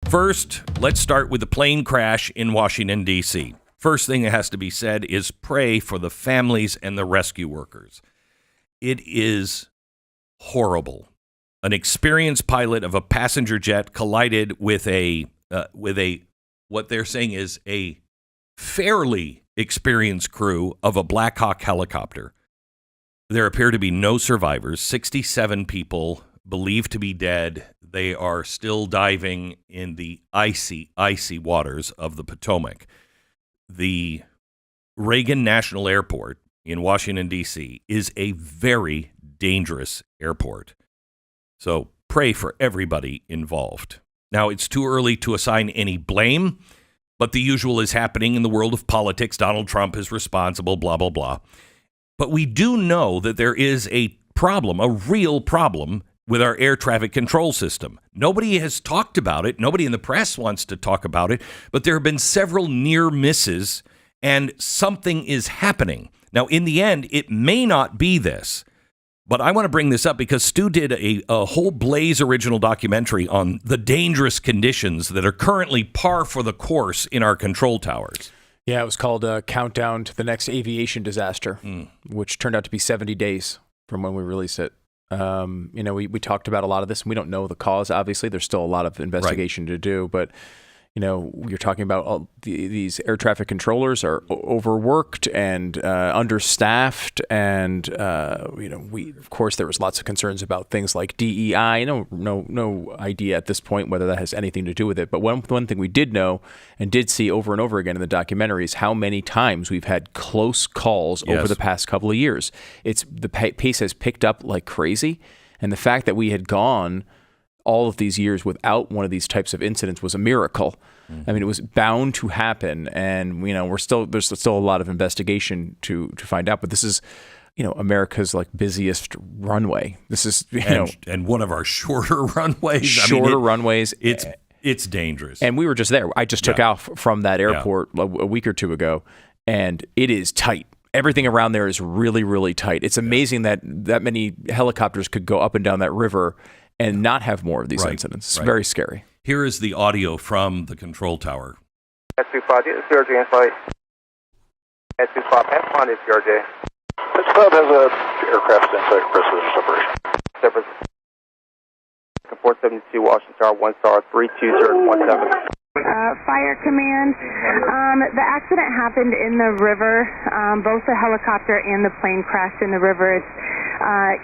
First, let's start with the plane crash in Washington, D.C. First thing that has to be said is pray for the families and the rescue workers. It is horrible. An experienced pilot of a passenger jet collided with a what they're saying is a fairly experienced crew of a Black Hawk helicopter. There appear to be no survivors. 67 people believed to be dead. They are still diving in the icy waters of the Potomac. The Reagan National Airport in Washington, D.C. is a very dangerous airport. So pray for everybody involved. Now, it's too early to assign any blame, but the usual is happening in the world of politics. Donald Trump is responsible, blah, blah, blah. But we do know that there is a problem, a real problem, with our air traffic control system. Nobody has talked about it. Nobody in the press wants to talk about it, but there have been several near misses, and something is happening. Now, in the end, it may not be this, but I want to bring this up because Stu did a whole Blaze original documentary on the dangerous conditions that are currently par for the course in our control towers. Yeah, it was called Countdown to the Next Aviation Disaster, which turned out to be 70 days from when we released it. We talked about a lot of this, and we don't know the cause, obviously. There's still a lot of investigation to do, but you're talking about these air traffic controllers are overworked and understaffed, and of course there was lots of concerns about things like DEI. No idea at this point whether that has anything to do with it. But one thing we did know and did see over and over again in the documentary is how many times we've had close calls over the past couple of years. The pace has picked up like crazy, and the fact that we had gone all of these years without one of these types of incidents was a miracle. I mean, it was bound to happen, and there's still a lot of investigation to find out. But this is, America's like busiest runway. This is and one of our shorter runways. Runways. It's dangerous. And we were just there. I just took off from that airport a week or two ago, and it is tight. Everything around there is really, really tight. It's amazing that many helicopters could go up and down that river and not have more of these incidents. It's very scary. Here is the audio from the control tower. S25, CRJ in flight. S25, F1 is CRJ. This club has a aircraft in flight precedent separation. Separate. 472 Washington Tower, 1 star, 32017. Fire command. The accident happened in the river. Both the helicopter and the plane crashed in the river. It's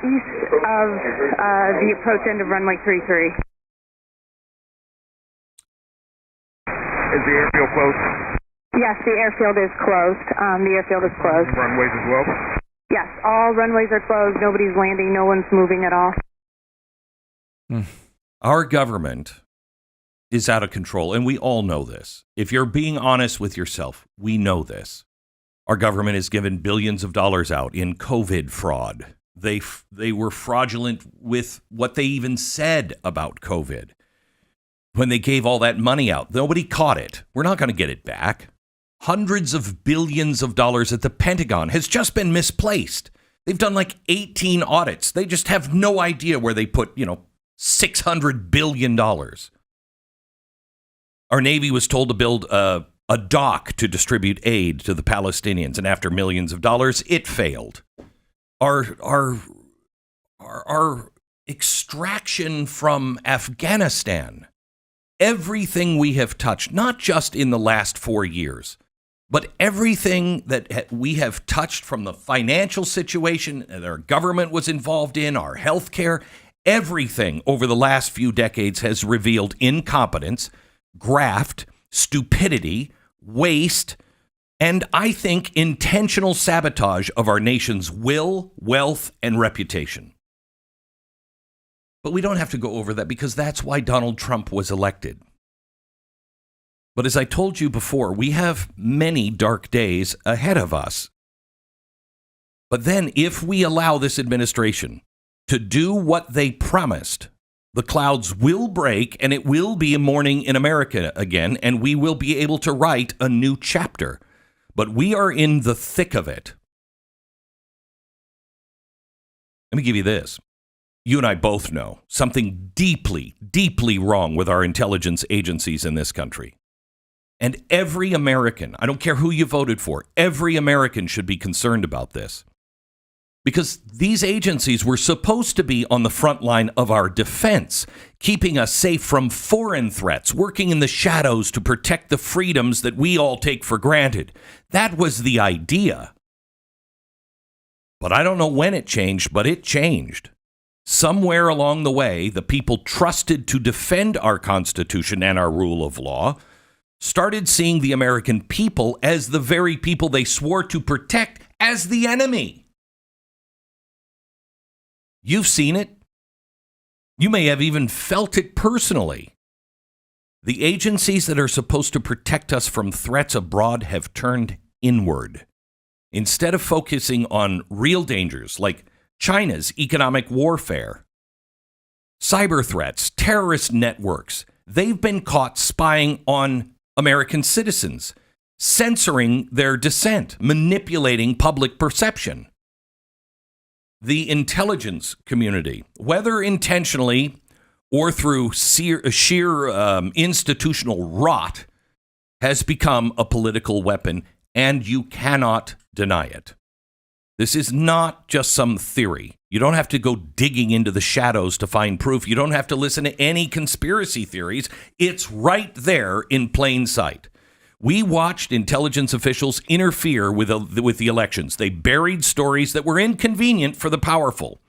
east of the approach end of runway 33. Is the airfield closed? Yes, the airfield is closed. The airfield is closed. Runways as well? Yes, all runways are closed. Nobody's landing. No one's moving at all. Our government is out of control, and we all know this. If you're being honest with yourself, we know this. Our government has given billions of dollars out in COVID fraud. They were fraudulent with what they even said about COVID. When they gave all that money out, nobody caught it. We're not going to get it back. Hundreds of billions of dollars at the Pentagon has just been misplaced. They've done like 18 audits. They just have no idea where they put, $600 billion. Our Navy was told to build a dock to distribute aid to the Palestinians, and after millions of dollars, it failed. Our extraction from Afghanistan, everything we have touched, not just in the last 4 years, but everything that we have touched from the financial situation that our government was involved in, our health care, everything over the last few decades has revealed incompetence, graft, stupidity, waste, and I think intentional sabotage of our nation's will, wealth, and reputation. But we don't have to go over that because that's why Donald Trump was elected. But as I told you before, we have many dark days ahead of us. But then if we allow this administration to do what they promised, the clouds will break and it will be a morning in America again, and we will be able to write a new chapter. But we are in the thick of it. Let me give you this. you and I both know something deeply, deeply wrong with our intelligence agencies in this country. And every American, I don't care who you voted for, every American should be concerned about this. Because these agencies were supposed to be on the front line of our defense, keeping us safe from foreign threats, working in the shadows to protect the freedoms that we all take for granted. That was the idea. But I don't know when it changed, but it changed. Somewhere along the way, the people trusted to defend our Constitution and our rule of law started seeing the American people as the very people they swore to protect as the enemy. You've seen it. You may have even felt it personally. The agencies that are supposed to protect us from threats abroad have turned inward. Instead of focusing on real dangers like China's economic warfare, cyber threats, terrorist networks, they've been caught spying on American citizens, censoring their dissent, manipulating public perception. The intelligence community, whether intentionally or through sheer institutional rot, has become a political weapon, and you cannot deny it. This is not just some theory. You don't have to go digging into the shadows to find proof. You don't have to listen to any conspiracy theories. It's right there in plain sight. We watched intelligence officials interfere with the elections. They buried stories that were inconvenient for the powerful.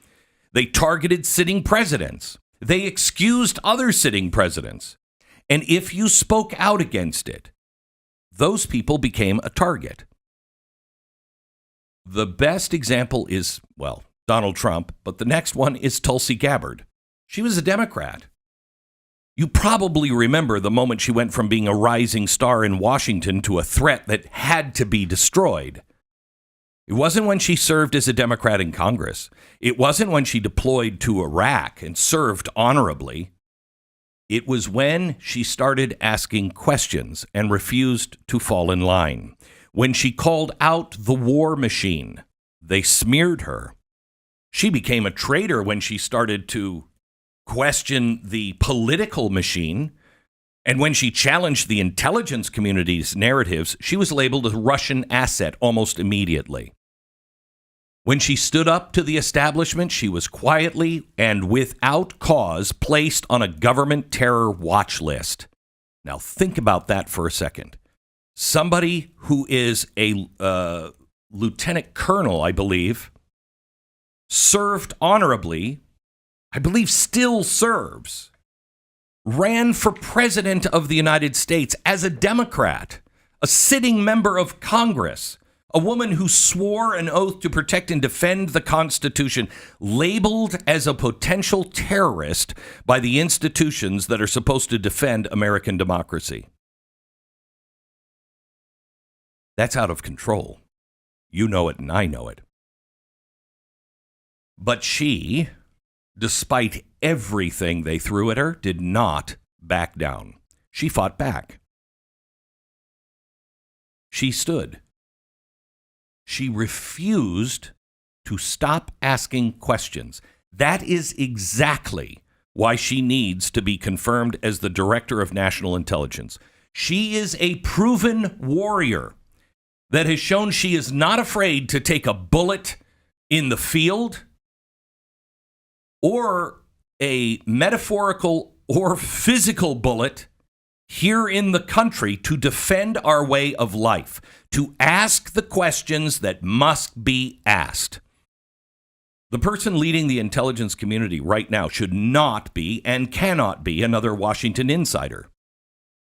They targeted sitting presidents. They excused other sitting presidents. And if you spoke out against it, those people became a target. The best example is, well, Donald Trump, but the next one is Tulsi Gabbard. She was a Democrat. You probably remember the moment she went from being a rising star in Washington to a threat that had to be destroyed. It wasn't when she served as a Democrat in Congress. It wasn't when she deployed to Iraq and served honorably. It was when she started asking questions and refused to fall in line. When she called out the war machine, they smeared her. She became a traitor when she started to question the political machine. And when she challenged the intelligence community's narratives, she was labeled a Russian asset almost immediately. When she stood up to the establishment, she was quietly and without cause placed on a government terror watch list. Now think about that for a second. Somebody who is a lieutenant colonel, I believe, served honorably, I believe still serves, ran for president of the United States as a Democrat, a sitting member of Congress, a woman who swore an oath to protect and defend the Constitution, labeled as a potential terrorist by the institutions that are supposed to defend American democracy. That's out of control. You know it and I know it. But she, despite everything they threw at her, did not back down. She fought back. She stood. She refused to stop asking questions. That is exactly why she needs to be confirmed as the Director of National Intelligence. She is a proven warrior that has shown she is not afraid to take a bullet in the field or a metaphorical or physical bullet here in the country to defend our way of life, to ask the questions that must be asked. The person leading the intelligence community right now should not be and cannot be another Washington insider.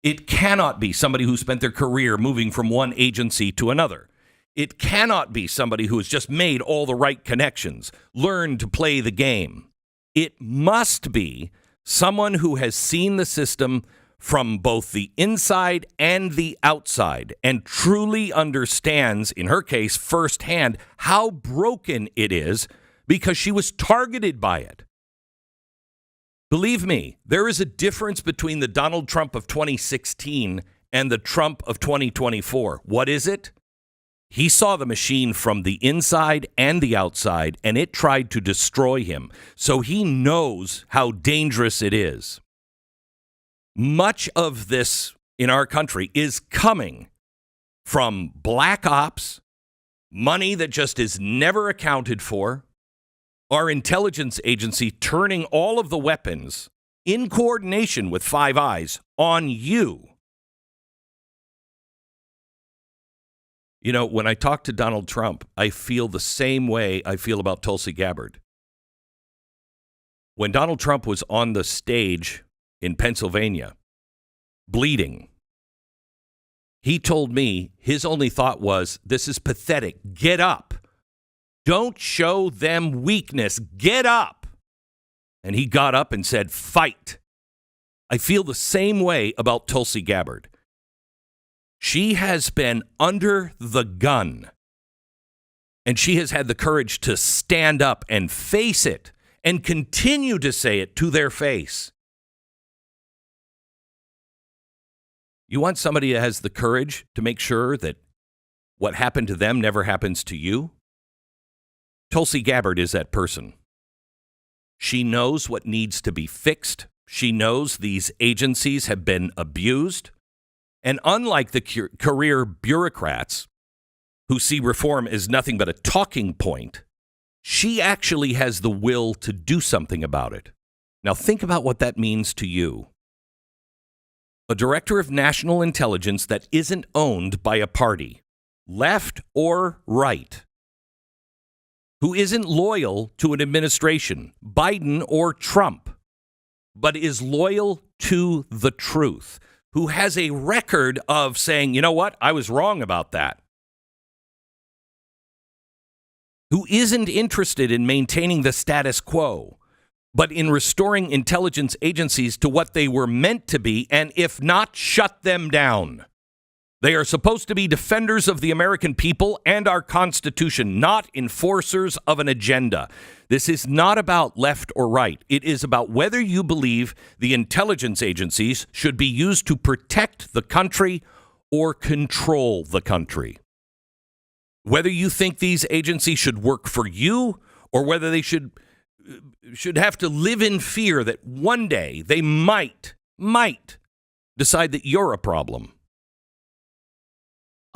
It cannot be somebody who spent their career moving from one agency to another. It cannot be somebody who has just made all the right connections, learned to play the game. It must be someone who has seen the system from both the inside and the outside and truly understands, in her case, firsthand, how broken it is because she was targeted by it. Believe me, there is a difference between the Donald Trump of 2016 and the Trump of 2024. What is it? He saw the machine from the inside and the outside, and it tried to destroy him. So he knows how dangerous it is. Much of this in our country is coming from black ops, money that just is never accounted for, our intelligence agency turning all of the weapons in coordination with Five Eyes on you. You know, when I talk to Donald Trump, I feel the same way I feel about Tulsi Gabbard. When Donald Trump was on the stage in Pennsylvania, bleeding, he told me his only thought was, this is pathetic. Get up. Don't show them weakness. Get up. And he got up and said, fight. I feel the same way about Tulsi Gabbard. She has been under the gun, and she has had the courage to stand up and face it and continue to say it to their face. You want somebody that has the courage to make sure that what happened to them never happens to you? Tulsi Gabbard is that person. She knows what needs to be fixed. She knows these agencies have been abused. And unlike the career bureaucrats who see reform as nothing but a talking point, she actually has the will to do something about it. Now think about what that means to you. A director of national intelligence that isn't owned by a party, left or right, who isn't loyal to an administration, Biden or Trump, but is loyal to the truth, who has a record of saying, you know what, I was wrong about that, who isn't interested in maintaining the status quo, but in restoring intelligence agencies to what they were meant to be, and if not, shut them down. They are supposed to be defenders of the American people and our Constitution, not enforcers of an agenda. This is not about left or right. It is about whether you believe the intelligence agencies should be used to protect the country or control the country. Whether you think these agencies should work for you or whether they should have to live in fear that one day they might decide that you're a problem.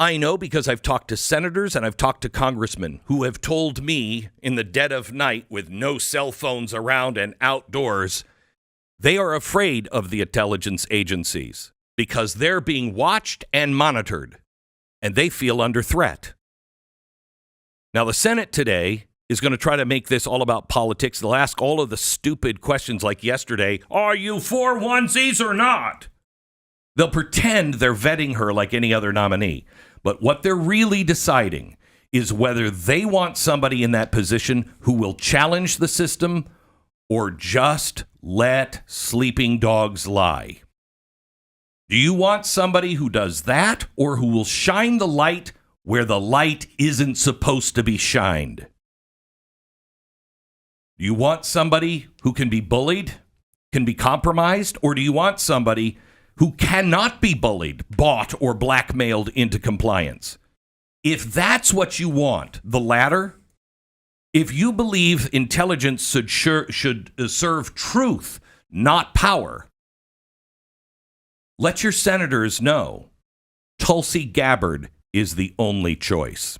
I know because I've talked to senators and I've talked to congressmen who have told me in the dead of night with no cell phones around and outdoors, they are afraid of the intelligence agencies because they're being watched and monitored and they feel under threat. Now, the Senate today is going to try to make this all about politics. They'll ask all of the stupid questions like yesterday, are you for onesies or not? They'll pretend they're vetting her like any other nominee. But what they're really deciding is whether they want somebody in that position who will challenge the system or just let sleeping dogs lie. Do you want somebody who does that or who will shine the light where the light isn't supposed to be shined? Do you want somebody who can be bullied, can be compromised, or do you want somebody who cannot be bullied, bought, or blackmailed into compliance? If that's what you want, the latter, if you believe intelligence should serve truth, not power, let your senators know Tulsi Gabbard is the only choice.